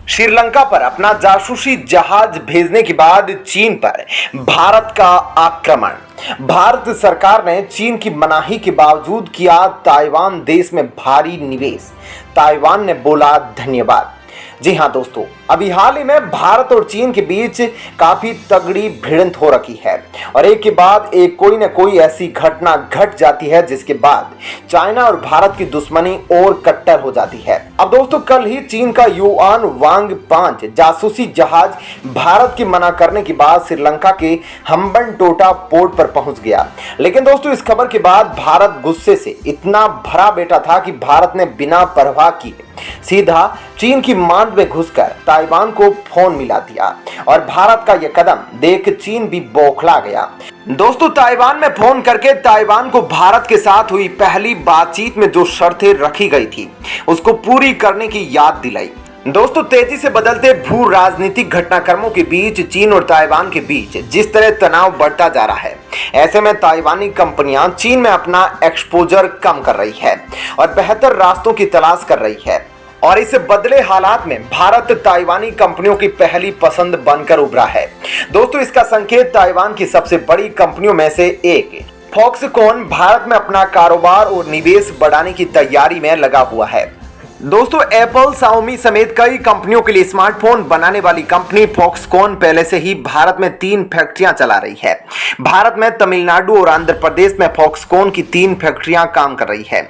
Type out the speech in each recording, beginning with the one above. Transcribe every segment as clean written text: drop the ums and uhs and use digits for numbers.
श्रीलंका पर अपना जासूसी जहाज भेजने के बाद चीन पर भारत का आक्रमण। भारत सरकार ने चीन की मनाही के बावजूद किया ताइवान देश में भारी निवेश। ताइवान ने बोला धन्यवाद। जी हां दोस्तों, अभी हाल ही में भारत और चीन के बीच काफी तगड़ी भिड़ंत हो रखी है और एक के बाद एक कोई न कोई ऐसी घटना घट जाती है जिसके बाद चाइना और भारत की दुश्मनी और कट्टर हो जाती है। अब दोस्तों, कल ही चीन का युआन वांग 5 जासूसी जहाज भारत के मना करने के बाद श्रीलंका के हम्बनटोटा पोर्ट पर पहुंच गया। लेकिन दोस्तों, इस खबर के बाद भारत गुस्से से इतना भरा बैठा था कि भारत ने बिना परवाह किए सीधा चीन की मांद में घुसकर ताइवान को फोन मिला दिया और भारत का यह कदम देख चीन भी बौखला गया। दोस्तों, ताइवान में फोन करके ताइवान को भारत के साथ हुई पहली बातचीत में जो शर्तें रखी गई थी उसको पूरी करने की याद दिलाई। दोस्तों, तेजी से बदलते भू राजनीतिक घटनाक्रमों के बीच चीन और ताइवान के बीच जिस तरह तनाव बढ़ता जा रहा है, ऐसे में ताइवानी कंपनियां चीन में अपना एक्सपोजर कम कर रही है और बेहतर रास्तों की तलाश कर रही है और इस बदले हालात में भारत ताइवानी कंपनियों की पहली पसंद बनकर उभरा है। दोस्तों, इसका संकेत ताइवान की सबसे बड़ी कंपनियों में से एक फॉक्सकॉन भारत में अपना कारोबार और निवेश बढ़ाने की तैयारी में लगा हुआ है। दोस्तों, एप्पल, शाओमी समेत कई कंपनियों के लिए स्मार्टफोन बनाने वाली कंपनी फॉक्सकॉन पहले से ही भारत में 3 फैक्ट्रियां चला रही है। भारत में तमिलनाडु और आंध्र प्रदेश में फॉक्सकॉन की 3 फैक्ट्रियां काम कर रही है।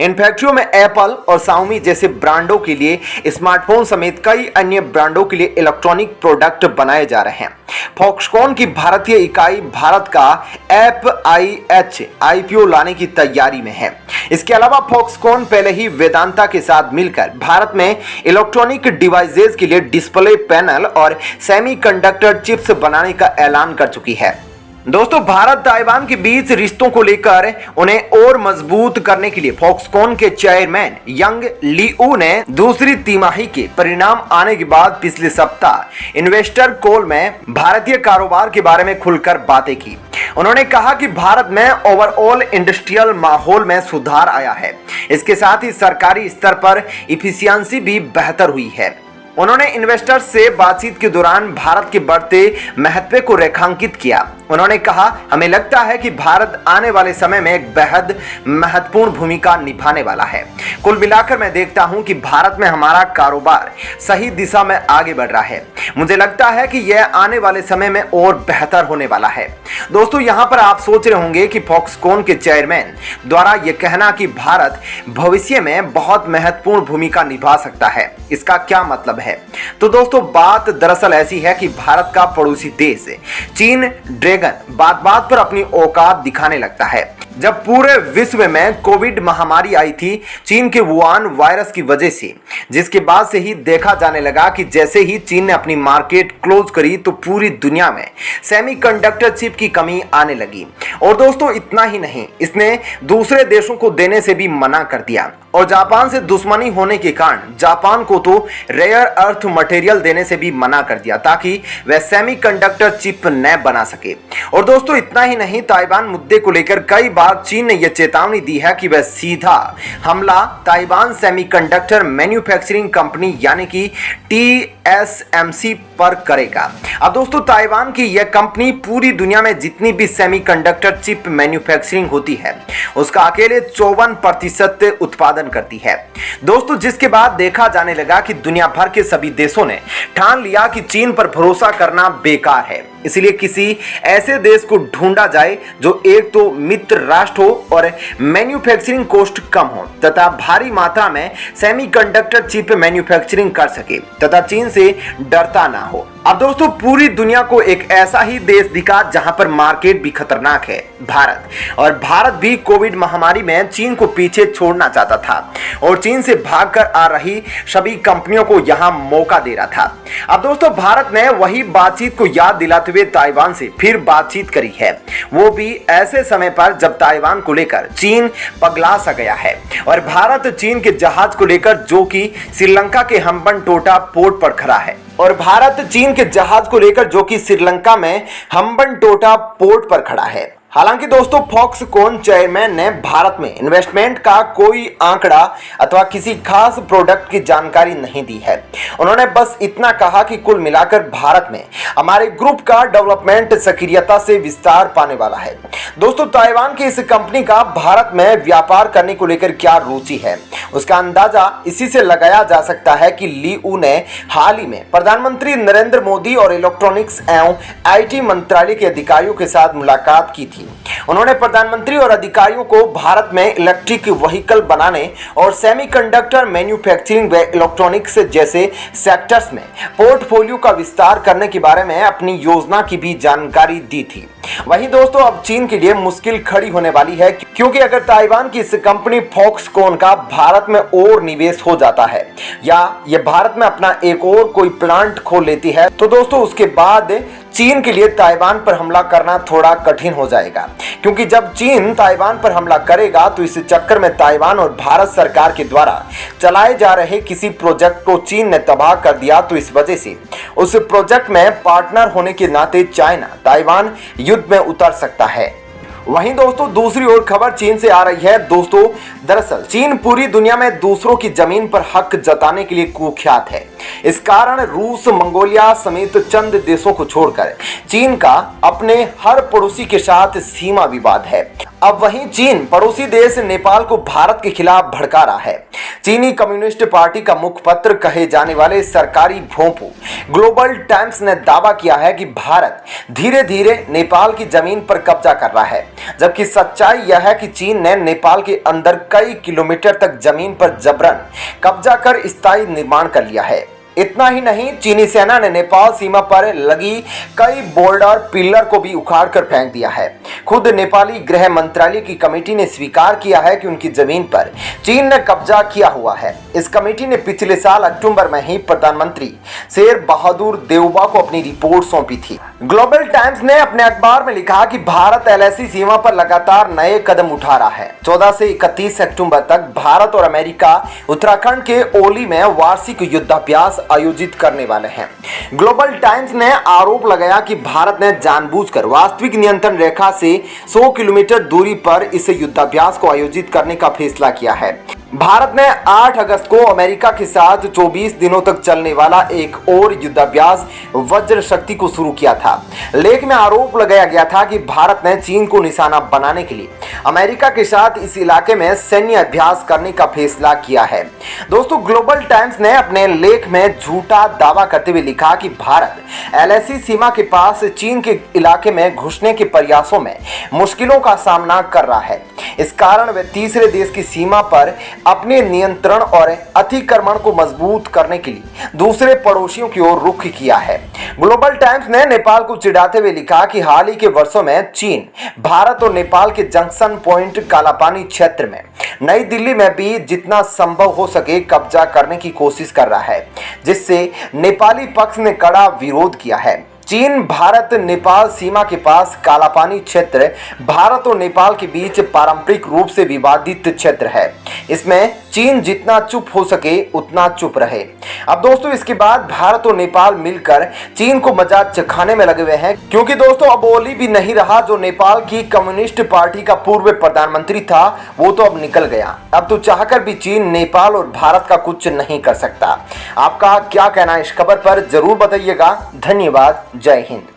इन फैक्ट्रियों में एप्पल और शाओमी जैसे ब्रांडों के लिए स्मार्टफोन समेत कई अन्य ब्रांडों के लिए इलेक्ट्रॉनिक प्रोडक्ट बनाए जा रहे हैं। फॉक्सकॉन की भारतीय इकाई भारत का FIH IPO लाने की तैयारी में है। इसके अलावा फॉक्सकॉन पहले ही वेदांता के साथ मिलकर भारत में इलेक्ट्रॉनिक डिवाइसेस के लिए डिस्प्ले पैनल और सेमीकंडक्टर चिप्स बनाने का ऐलान कर चुकी है। दोस्तों, भारत ताइवान के बीच रिश्तों को लेकर उन्हें और मजबूत करने के लिए फॉक्सकॉन के चेयरमैन यंग लिऊ ने दूसरी तिमाही के परिणाम आने के बाद पिछले सप्ताह इन्वेस्टर कॉल में भारतीय कारोबार के बारे में खुलकर बातें की। उन्होंने कहा कि भारत में ओवरऑल इंडस्ट्रियल माहौल में सुधार आया है। इसके साथ ही सरकारी स्तर पर इफिशियंसी भी बेहतर हुई है। उन्होंने इन्वेस्टर्स से बातचीत के दौरान भारत के बढ़ते महत्व को रेखांकित किया। उन्होंने कहा, हमें लगता है कि भारत आने वाले समय में एक बेहद महत्वपूर्ण भूमिका निभाने वाला है। कुल मिलाकर मैं देखता हूं कि भारत में हमारा कारोबार सही दिशा में आगे बढ़ रहा है। मुझे लगता है कि यह आने वाले समय में और बेहतर होने वाला है। दोस्तों, यहां पर आप सोच रहे होंगे कि फॉक्सकॉन के चेयरमैन द्वारा यह कहना कि भारत भविष्य में बहुत महत्वपूर्ण भूमिका निभा सकता है, इसका क्या मतलब है? तो दोस्तों, बात दरअसल ऐसी है कि भारत का पड़ोसी देश चीन बात बात पर अपनी औकात दिखाने लगता है। जब पूरे विश्व में कोविड महामारी आई थी चीन के वुहान वायरस की वजह से, जिसके बाद से ही देखा जाने लगा कि जैसे ही चीन ने अपनी मार्केट क्लोज करी तो पूरी दुनिया में सेमीकंडक्टर चिप की कमी आने लगी। और दोस्तों, इतना ही नहीं, इसने दूसरे देशों को देने से भी मना कर दिया और जापान से दुश्मनी होने के कारण जापान को तो रेयर अर्थ मटेरियल देने से भी मना कर दिया ताकि वह सेमीकंडक्टर चिप न बना सके। और दोस्तों, इतना ही नहीं, ताइवान मुद्दे को लेकर कई बार चीन ने यह चेतावनी दी है कि वह सीधा हमला ताइवान सेमीकंडक्टर मैन्युफैक्चरिंग कंपनी यानी कि TSMC पर करेगा। अब दोस्तों, ताइवान की यह कंपनी पूरी दुनिया में जितनी भी सेमीकंडक्टर चिप मैन्युफैक्चरिंग होती है उसका अकेले 54% उत्पादन करती है। दोस्तों, जिसके बाद देखा जाने लगा कि दुनिया भर के सभी देशों ने ठान लिया कि चीन पर भरोसा करना बेकार है। इसलिए किसी ऐसे देश को ढूंढा जाए जो एक तो मित्र राष्ट्र हो और मैन्युफैक्चरिंग कॉस्ट कम हो तथा भारी मात्रा में सेमीकंडक्टर चिप मैन्युफैक्चरिंग कर सके तथा चीन से डरता ना हो। अब दोस्तों, पूरी दुनिया को एक ऐसा ही देश दिखा जहां पर मार्केट भी खतरनाक है, भारत। और भारत भी कोविड महामारी में चीन को पीछे छोड़ना चाहता था और चीन से भागकर आ रही सभी कंपनियों को यहां मौका दे रहा था। अब दोस्तों, भारत ने वही बातचीत को याद दिलाते हुए ताइवान से फिर बातचीत करी है, वो भी ऐसे समय पर जब ताइवान को लेकर चीन पगला सा गया है और भारत चीन के जहाज को लेकर जो कि श्रीलंका के हम्बनटोटा पोर्ट पर खड़ा है और भारत चीन के जहाज को लेकर जो कि श्रीलंका में हम्बनटोटा पोर्ट पर खड़ा है। हालांकि दोस्तों फॉक्सकॉन चेयरमैन ने भारत में इन्वेस्टमेंट का कोई आंकड़ा अथवा किसी खास प्रोडक्ट की जानकारी नहीं दी है। उन्होंने बस इतना कहा कि कुल मिलाकर भारत में हमारे ग्रुप का डेवलपमेंट सक्रियता से विस्तार पाने वाला है। दोस्तों ताइवान की इस कंपनी का भारत में व्यापार करने को लेकर क्या रुचि है, उसका अंदाजा इसी से लगाया जा सकता है कि ली ऊ ने हाल ही में प्रधानमंत्री नरेंद्र मोदी और इलेक्ट्रॉनिक्स एवं आईटी मंत्रालय के अधिकारियों के साथ मुलाकात की थी। उन्होंने प्रधानमंत्री और अधिकारियों को भारत में इलेक्ट्रिक व्हीकल बनाने और सेमीकंडक्टर मैन्युफैक्चरिंग व इलेक्ट्रॉनिक्स जैसे सेक्टर्स में पोर्टफोलियो का विस्तार करने के बारे में अपनी योजना की भी जानकारी दी थी। वहीं दोस्तों अब चीन के लिए मुश्किल खड़ी होने वाली है, क्योंकि अगर ताइवान की इस कंपनी फॉक्सकॉन का भारत में और निवेश हो जाता है या ये भारत में अपना एक और कोई प्लांट खोल लेती है तो दोस्तों उसके बाद चीन के लिए ताइवान पर हमला करना थोड़ा कठिन हो जाएगा। क्योंकि जब चीन ताइवान पर हमला करेगा तो इस चक्कर में ताइवान और भारत सरकार के द्वारा चलाए जा रहे किसी प्रोजेक्ट को चीन ने तबाह कर दिया तो इस वजह से उस प्रोजेक्ट में पार्टनर होने के नाते चाइना ताइवान युद्ध में उतर सकता है। वहीं दोस्तों दूसरी ओर खबर चीन से आ रही है। दोस्तों दरअसल चीन पूरी दुनिया में दूसरों की जमीन पर हक जताने के लिए कुख्यात है। इस कारण रूस, मंगोलिया समेत चंद देशों को छोड़कर चीन का अपने हर पड़ोसी के साथ सीमा विवाद है। अब वहीं चीन पड़ोसी देश नेपाल को भारत के खिलाफ भड़का रहा है। चीनी कम्युनिस्ट पार्टी का मुखपत्र कहे जाने वाले सरकारी भोंपू ग्लोबल टाइम्स ने दावा किया है कि भारत धीरे धीरे नेपाल की जमीन पर कब्जा कर रहा है, जबकि सच्चाई यह है कि चीन ने नेपाल के अंदर कई किलोमीटर तक जमीन पर जबरन कब्जा कर स्थायी निर्माण कर लिया है। इतना ही नहीं, चीनी सेना ने नेपाल सीमा पर लगी कई बोल्डर पिलर को भी उखाड़ कर फेंक दिया है। खुद नेपाली गृह मंत्रालय की कमेटी ने स्वीकार किया है कि उनकी जमीन पर चीन ने कब्जा किया हुआ है। इस कमेटी ने पिछले साल अक्टूबर में ही प्रधानमंत्री शेर बहादुर देउबा को अपनी रिपोर्ट सौंपी थी। ग्लोबल टाइम्स ने अपने अखबार में लिखा कि भारत एलएसी सीमा पर लगातार नए कदम उठा रहा है। 14 से 31 अक्टूबर तक भारत और अमेरिका उत्तराखंड के ओली में वार्षिक युद्धाभ्यास आयोजित करने वाले हैं। ग्लोबल टाइम्स ने आरोप लगाया कि भारत ने जानबूझकर वास्तविक नियंत्रण रेखा से 100 किलोमीटर दूरी पर इस युद्धाभ्यास को आयोजित करने का फैसला किया है। भारत ने 8 अगस्त को अमेरिका के साथ 24 दिनों तक चलने वाला एक और युद्धाभ्यास वज्र शक्ति को शुरू किया था। लेख में आरोप लगाया गया था कि भारत ने चीन को निशाना बनाने के लिए अमेरिका के साथ इस इलाके में सैन्य अभ्यास करने का फैसला किया है। दोस्तों ग्लोबल टाइम्स ने अपने लेख में झूठा दावा करते हुए लिखा कि भारत एलएसी सीमा के पास चीन के इलाके में घुसने के प्रयासों में मुश्किलों का सामना कर रहा है। इस कारण वे तीसरे देश की सीमा पर अपने नियंत्रण और अतिक्रमण को मजबूत करने के लिए दूसरे पड़ोसियों की ओर रुख किया है। ग्लोबल टाइम्स ने नेपाल को चिढ़ाते हुए लिखा कि हाल ही के वर्षों में चीन भारत और नेपाल के जंक्शन पॉइंट कालापानी क्षेत्र में नई दिल्ली में भी जितना संभव हो सके कब्जा करने की कोशिश कर रहा है, जिससे नेपाली पक्ष ने कड़ा विरोध किया है। चीन भारत नेपाल सीमा के पास कालापानी क्षेत्र भारत और नेपाल के बीच पारंपरिक रूप से विवादित क्षेत्र है। इसमें चीन जितना चुप हो सके उतना चुप रहे। अब दोस्तों इसके बाद भारत और नेपाल मिलकर चीन को मजाक चखाने में लगे हुए हैं, क्योंकि दोस्तों अब ओली भी नहीं रहा जो नेपाल की कम्युनिस्ट पार्टी का पूर्व प्रधानमंत्री था, वो तो अब निकल गया। अब तो चाहकर भी चीन नेपाल और भारत का कुछ नहीं कर सकता। आपका क्या कहना है इस खबर पर जरूर बताइएगा। धन्यवाद। जय हिंद।